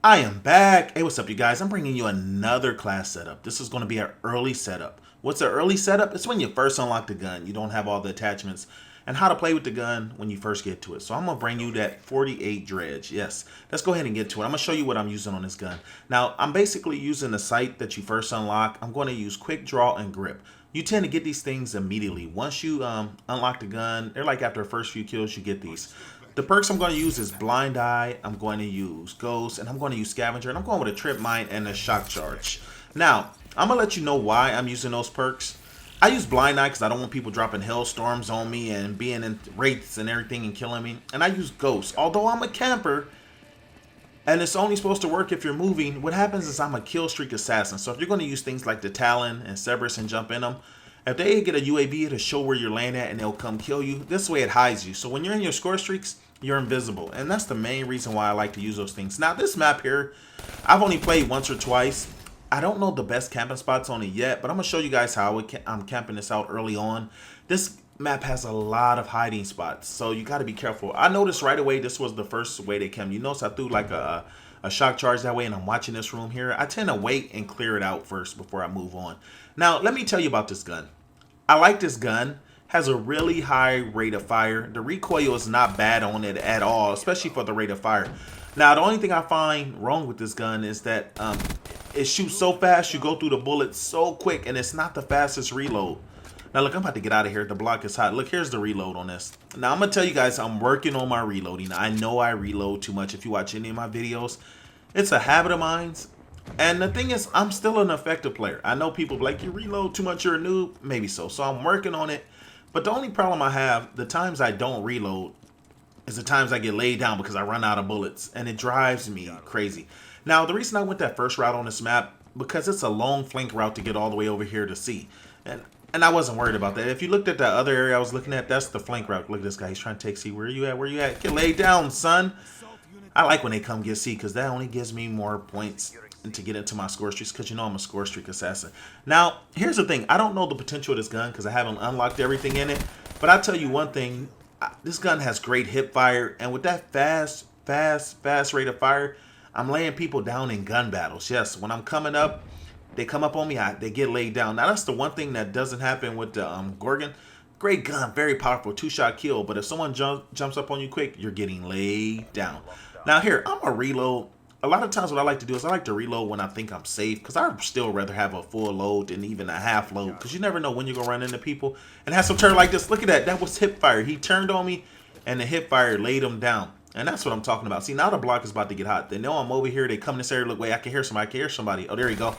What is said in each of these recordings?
I am back. Hey, what's up, you guys? I'm bringing you another class setup. This is going to be an early setup. What's an early setup? It's when you first unlock the gun. You don't have all the attachments and how to play with the gun when you first get to it. So I'm going to bring you that 48 Dredge. Yes, let's go ahead and get to it. I'm going to show you what I'm using on this gun. Now, I'm basically using the sight that you first unlock. I'm going to use quick draw and grip. You tend to get these things immediately. Once you unlock the gun, they're like after the first few kills, you get these. The perks I'm going to use is Blind Eye, I'm going to use Ghost, and I'm going to use Scavenger, and I'm going with a Trip Mine and a Shock Charge. Now, I'm going to let you know why I'm using those perks. I use Blind Eye because I don't want people dropping Hailstorms on me and being in wraiths and everything and killing me. And I use Ghost. Although I'm a camper, and it's only supposed to work if you're moving, what happens is I'm a kill streak assassin. So if you're going to use things like the Talon and Cerberus and jump in them, if they get a UAV to show where you're landing at and they'll come kill you, this way it hides you. So when you're in your score streaks, you're invisible. And that's the main reason why I like to use those things. Now this map here, I've only played once or twice. I don't know the best camping spots on it yet, but I'm going to show you guys how I'm camping this out early on. This map has a lot of hiding spots, so you got to be careful. I noticed right away this was the first way they came. You notice I threw like a shock charge that way, and I'm watching this room here. I tend to wait and clear it out first before I move on. Now, let me tell you about this gun. I like this gun. Has a really high rate of fire. The recoil is not bad on it at all, especially for the rate of fire. Now, the only thing I find wrong with this gun is that it shoots so fast, you go through the bullets so quick, and it's not the fastest reload. Now, look, I'm about to get out of here. The block is hot. Look, here's the reload on this. Now, I'm going to tell you guys, I'm working on my reloading. I know I reload too much if you watch any of my videos. It's a habit of mine. And the thing is, I'm still an effective player. I know people be like, you reload too much, you're a noob. Maybe so. So I'm working on it. But the only problem I have, the times I don't reload, is the times I get laid down because I run out of bullets. And it drives me crazy. Now, the reason I went that first route on this map, because it's a long flank route to get all the way over here to C. And I wasn't worried about that. If you looked at that other area I was looking at, that's the flank route. Look at this guy. He's trying to take C. Where you at? Where you at? Get laid down, son. I like when they come get C because that only gives me more points to get into my score streaks because you know I'm a score streak assassin. Now, here's the thing. I don't know the potential of this gun because I haven't unlocked everything in it. But I'll tell you one thing. This gun has great hip fire. And with that fast rate of fire, I'm laying people down in gun battles. Yes, when I'm coming up, they come up on me, they get laid down. Now, that's the one thing that doesn't happen with the Gorgon. Great gun, very powerful, two-shot kill. But if someone jumps up on you quick, you're getting laid down. Now, here, I'm a reload. A lot of times what I like to do is I like to reload when I think I'm safe. Because I'd still rather have a full load than even a half load. Because you never know when you're going to run into people. And have some turn like this. Look at that. That was hip fire. He turned on me, and the hip fire laid him down. And that's what I'm talking about. See, now the block is about to get hot. They know I'm over here. They come in this area. Look, wait, I can hear somebody. I can hear somebody. Oh, there you go.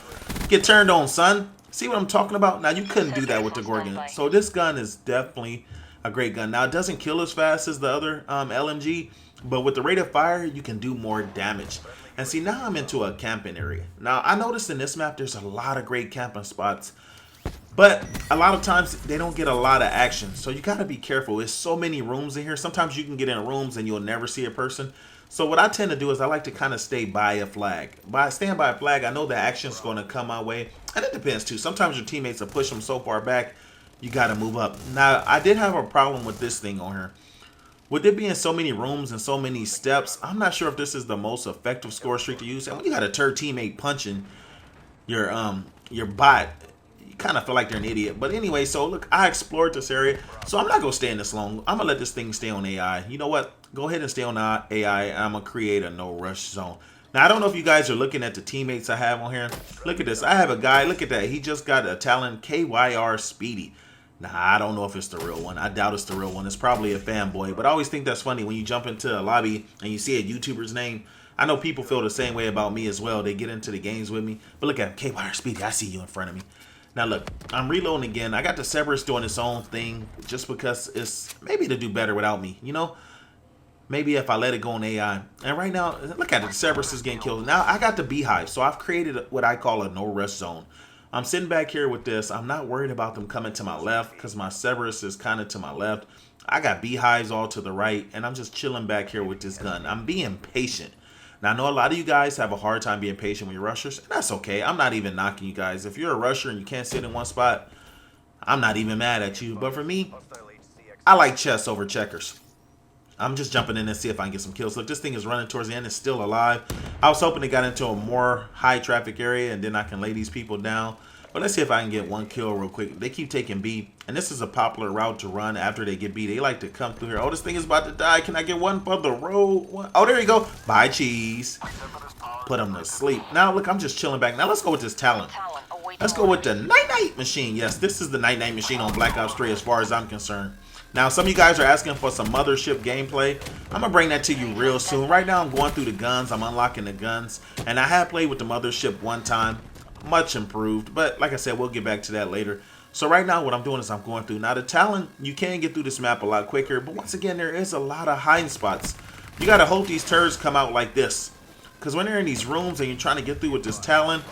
Get turned on, son. See what I'm talking about? Now, you couldn't do that with the Gorgon. So this gun is definitely a great gun. Now, it doesn't kill as fast as the other LMG. But with the rate of fire, you can do more damage. And see, now I'm into a camping area. Now, I noticed in this map, there's a lot of great camping spots. But a lot of times they don't get a lot of action. So you got to be careful. There's so many rooms in here. Sometimes you can get in rooms and you'll never see a person. So what I tend to do is I like to kind of stay by a flag. By staying by a flag, I know the action's going to come my way. And it depends too. Sometimes your teammates will push them so far back, you got to move up. Now, I did have a problem with this thing on here. With it being so many rooms and so many steps, I'm not sure if this is the most effective score streak to use. And when you got a third teammate punching your bot, kind of feel like they're an idiot. But anyway, so look, I explored this area, so I'm not gonna stay in this long. I'm gonna let this thing stay on AI. You know what, go ahead and stay on AI. I'm gonna create a no rush zone. Now, I don't know if you guys are looking at the teammates I have on here. Look at this. I have a guy, look at that, he just got a talent KYR Speedy. Now, I don't know if it's the real one. I doubt it's the real one. It's probably a fanboy. But I always think that's funny when you jump into a lobby and you see a YouTuber's name. I know people feel the same way about me as well. They get into the games with me. But look at him, KYR Speedy. I see you in front of me. Now look, I'm reloading again. I got the Cerberus doing its own thing just because it's maybe to do better without me, you know? Maybe if I let it go on AI. And right now, look at it, the Cerberus is getting killed. Now I got the beehive, so I've created what I call a no rush zone. I'm sitting back here with this. I'm not worried about them coming to my left because my Cerberus is kind of to my left. I got beehives all to the right, and I'm just chilling back here with this gun. I'm being patient. Now, I know a lot of you guys have a hard time being patient with your rushers, and that's okay. I'm not even knocking you guys. If you're a rusher and you can't sit in one spot, I'm not even mad at you. But for me, I like chess over checkers. I'm just jumping in and see if I can get some kills. Look, this thing is running towards the end. It's still alive. I was hoping it got into a more high traffic area and then I can lay these people down. But let's see if I can get one kill real quick. They keep taking B. And this is a popular route to run after they get B. They like to come through here. Oh, this thing is about to die. Can I get one for the road? Oh, there you go. Bye, cheese. Put them to sleep. Now, look, I'm just chilling back. Now, let's go with this talent. Let's go with the Night Machine. Yes, this is the Night Machine on Black Ops 3 as far as I'm concerned. Now, some of you guys are asking for some Mothership gameplay. I'm going to bring that to you real soon. Right now, I'm going through the guns. I'm unlocking the guns. And I have played with the Mothership one time. Much improved. But like I said, we'll get back to that later. So right now, what I'm doing is I'm going through. Now, the talent, you can get through this map a lot quicker. But once again, there is a lot of hiding spots. You got to hope these turds come out like this. Because when they're in these rooms and you're trying to get through with this talent,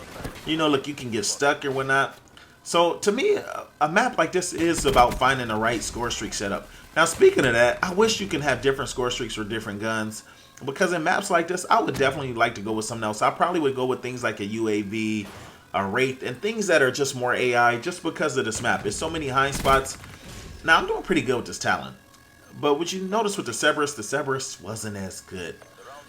you know, look, you can get stuck or whatnot. So to me, a map like this is about finding the right score streak setup. Now, speaking of that, I wish you can have different score streaks for different guns. Because in maps like this, I would definitely like to go with something else. I probably would go with things like a UAV, a Wraith, and things that are just more AI just because of this map. There's so many high spots. Now, I'm doing pretty good with this talent. But what you notice with the Cerberus wasn't as good.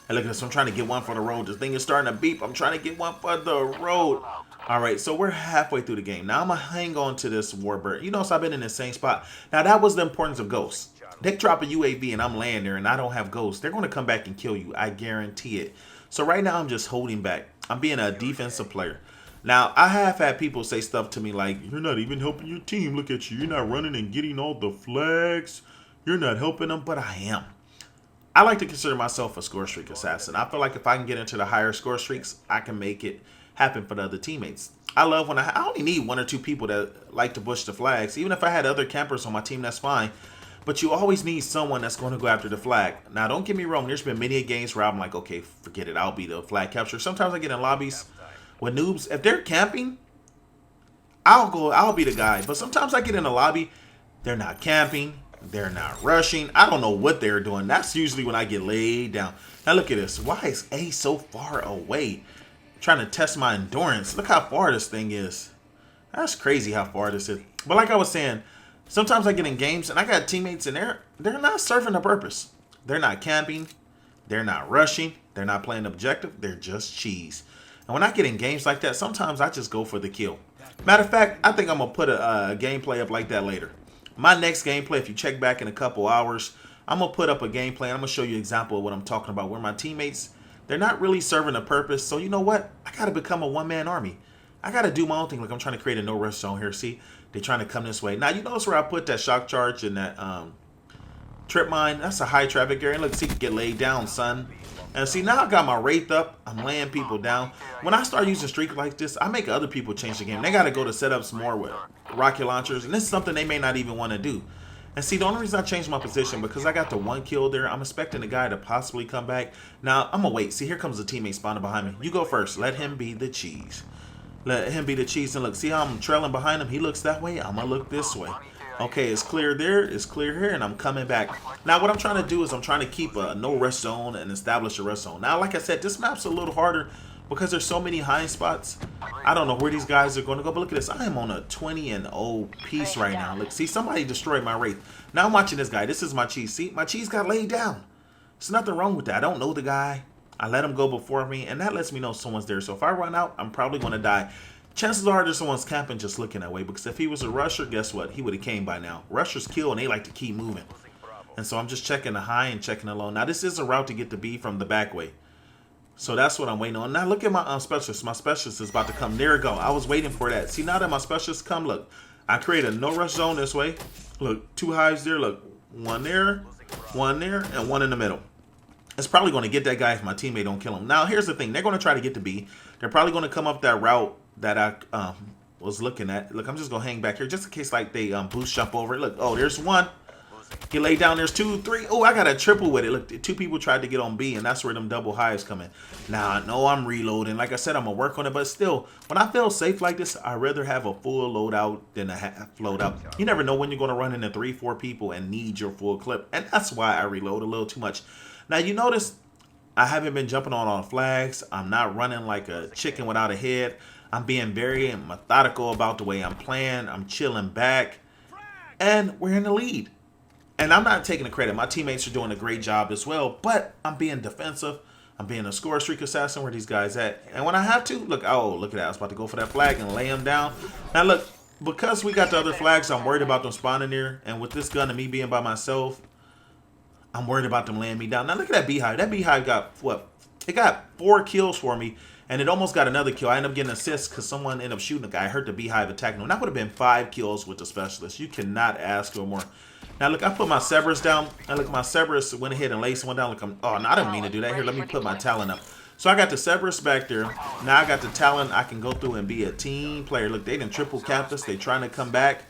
And look at this, I'm trying to get one for the road. The thing is starting to beep. I'm trying to get one for the road. All right, so we're halfway through the game. Now I'm going to hang on to this Warbird. You notice I've been in the same spot. Now that was the importance of ghosts. They drop a UAV and I'm laying there and I don't have ghosts. They're going to come back and kill you. I guarantee it. So right now I'm just holding back. I'm being a defensive player. Now, I have had people say stuff to me like, you're not even helping your team. Look at you. You're not running and getting all the flags. You're not helping them, but I am. I like to consider myself a score streak assassin. I feel like if I can get into the higher score streaks, I can make it happen for the other teammates. I love when I only need one or two people that like to push the flags. Even if I had other campers on my team, that's fine. But you always need someone that's going to go after the flag. Now, don't get me wrong. There's been many games where I'm like, okay, forget it. I'll be the flag capture. Sometimes I get in lobbies with noobs. If they're camping, I'll be the guy. But sometimes I get in a lobby, they're not camping. They're not rushing. I don't know what they're doing. That's usually when I get laid down. Now look at this. Why is A so far away? Trying to test my endurance. Look how far this thing is. That's crazy how far this is. But like I was saying, sometimes I get in games and I got teammates and they're not serving a purpose. They're not camping. They're not rushing. They're not playing objective. They're just cheese. And when I get in games like that, sometimes I just go for the kill. Matter of fact, I think I'm going to put a gameplay up like that later. My next gameplay, if you check back in a couple hours, I'm going to put up a gameplay and I'm going to show you an example of what I'm talking about, where my teammates, they're not really serving a purpose. So you know what? I got to become a one-man army. I got to do my own thing. Like I'm trying to create a no-rush zone here. See, they're trying to come this way. Now, you notice where I put that shock charge and that trip mine? That's a high traffic area. Look, see, you can get laid down, son. And see, now I got my Wraith up. I'm laying people down. When I start using streak like this, I make other people change the game. They got to go to setups more with rocket launchers. And this is something they may not even want to do. And see, the only reason I changed my position, because I got the one kill there, I'm expecting the guy to possibly come back. Now, I'm going to wait. See, here comes the teammate spawning behind me. You go first. Let him be the cheese. Let him be the cheese. And look, see how I'm trailing behind him? He looks that way. I'm going to look this way. Okay, it's clear there, it's clear here, and I'm coming back. Now, what I'm trying to do is I'm trying to keep a no-rest zone and establish a rest zone. Now, like I said, this map's a little harder because there's so many high spots. I don't know where these guys are going to go, but look at this. I am on a 20-0 piece right now. Look, see, somebody destroyed my Wraith. Now I'm watching this guy. This is my cheese. See, my cheese got laid down. There's nothing wrong with that. I don't know the guy. I let him go before me, and that lets me know someone's there. So if I run out, I'm probably going to die. Chances are there's someone's camping just looking that way, because if he was a rusher, guess what? He would have came by now. Rushers kill, and they like to keep moving. And so I'm just checking the high and checking the low. Now, this is a route to get the B from the back way. So that's what I'm waiting on. Now, look at my specialist. My specialist is about to come. There we go. I was waiting for that. See, now that my specialist come, look. I create a no-rush zone this way. Look, 2 hives there. Look, one there, and one in the middle. It's probably going to get that guy if my teammate don't kill him. Now, here's the thing. They're going to try to get the B. They're probably going to come up that route that I was looking at. Look, I'm just going to hang back here just in case like they boost jump over it. Look, oh, there's one. Get laid down. There's 2, 3. Oh, I got a triple with it. Look, 2 people tried to get on B, and that's where them double hives come in. Now, I know I'm reloading. Like I said, I'm going to work on it, but still, when I feel safe like this, I'd rather have a full loadout than a half loadout. You never know when you're going to run into 3, 4 people and need your full clip, and that's why I reload a little too much. Now, you notice I haven't been jumping on flags. I'm not running like a chicken without a head. I'm being very methodical about the way I'm playing. I'm chilling back, and we're in the lead. And I'm not taking the credit. My teammates are doing a great job as well, but I'm being defensive. I'm being a score streak assassin. Where these guys at? And when I have to, look, oh, look at that. I was about to go for that flag and lay them down. Now, look, because we got the other flags, I'm worried about them spawning there. And with this gun and me being by myself, I'm worried about them laying me down. Now, look at that beehive. That beehive got, what? It got 4 kills for me, and it almost got another kill. I ended up getting an assist because someone ended up shooting a guy. I hurt the beehive attacking him. That would have been 5 kills with the specialist. You cannot ask for more. Now, look, I put my Cerberus down. And look, my Cerberus went ahead and laced one down. Look, oh, no, I didn't mean to do that. Here, let me put my Talon up. So I got the Cerberus back there. Now I got the Talon. I can go through and be a team player. Look, they didn't triple cap us. They trying to come back.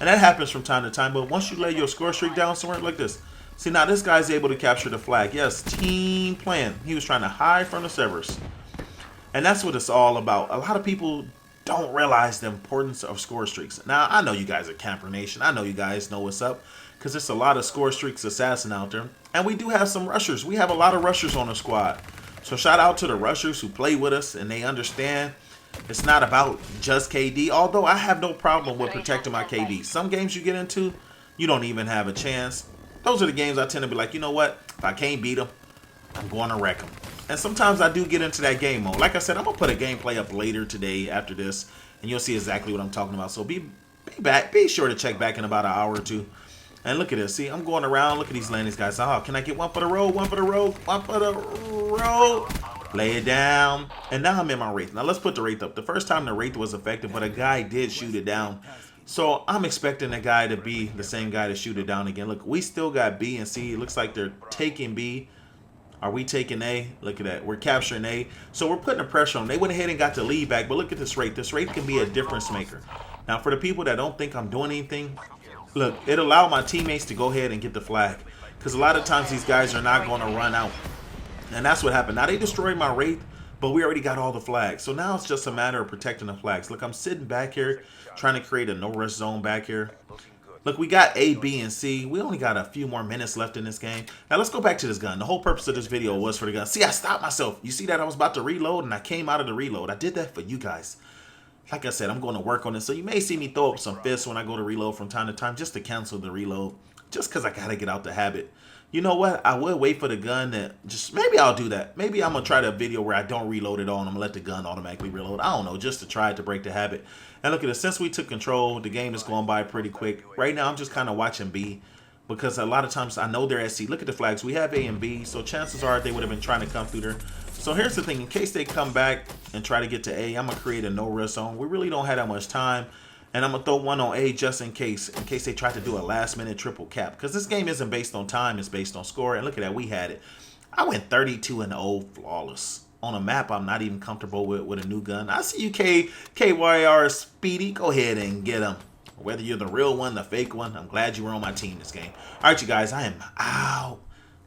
And that happens from time to time. But once you lay your score streak down somewhere like this, see, now this guy's able to capture the flag. Yes, team plan. He was trying to hide from the Cerberus. And that's what it's all about. A lot of people don't realize the importance of score streaks. Now, I know you guys are Camper Nation. I know you guys know what's up, because there's a lot of score streaks assassin out there. And we do have some rushers. We have a lot of rushers on the squad. So shout out to the rushers who play with us and they understand it's not about just KD. Although I have no problem with protecting my KD. Some games you get into, you don't even have a chance. Those are the games I tend to be like, you know what? If I can't beat them, I'm going to wreck them. And sometimes I do get into that game mode. Like I said, I'm going to put a gameplay up later today after this, and you'll see exactly what I'm talking about. So be back. Be sure to check back in about an hour or two. And look at this. See, I'm going around. Look at these landings, guys. Oh, can I get one for the road? One for the road. One for the road. Lay it down. And now I'm in my Wraith. Now let's put the Wraith up. The first time the Wraith was effective, but a guy did shoot it down. So I'm expecting the guy to be the same guy to shoot it down again. Look, we still got B and C. It looks like they're taking B. Are we taking A? Look at that. We're capturing A. So we're putting the pressure on. They went ahead and got the lead back. But look at this Wraith. This Wraith can be a difference maker. Now, for the people that don't think I'm doing anything, look, it allowed my teammates to go ahead and get the flag. Because a lot of times these guys are not going to run out. And that's what happened. Now, they destroyed my Wraith, but we already got all the flags. So now it's just a matter of protecting the flags. Look, I'm sitting back here trying to create a no-rush zone back here. Look, we got A, B, and C. We only got a few more minutes left in this game. Now, let's go back to this gun. The whole purpose of this video was for the gun. See, I stopped myself. You see that? I was about to reload, and I came out of the reload. I did that for you guys. Like I said, I'm going to work on it. So you may see me throw up some fists when I go to reload from time to time just to cancel the reload. Just because I got to get out the habit. You know what? I will wait for the gun to just... Maybe I'll do that. Maybe I'm going to try a video where I don't reload at all and I'm going to let the gun automatically reload. I don't know. Just to try to break the habit. And look at it. Since we took control, the game is going by pretty quick. Right now, I'm just kind of watching B. Because a lot of times I know they're at C. Look at the flags. We have A and B. So chances are they would have been trying to come through there. So here's the thing. In case they come back and try to get to A, I'm going to create a no-risk zone. We really don't have that much time. And I'm going to throw one on A just in case they try to do a last-minute triple cap. Because this game isn't based on time. It's based on score. And look at that. We had it. I went 32-0 flawless. On a map I'm not even comfortable with a new gun. I see you, KYR Speedy. Go ahead and get him. Whether you're the real one, the fake one, I'm glad you were on my team this game. All right, you guys. I am out.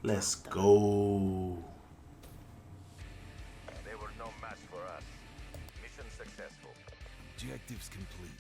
Let's go. They were no match for us. Mission successful. Objectives complete.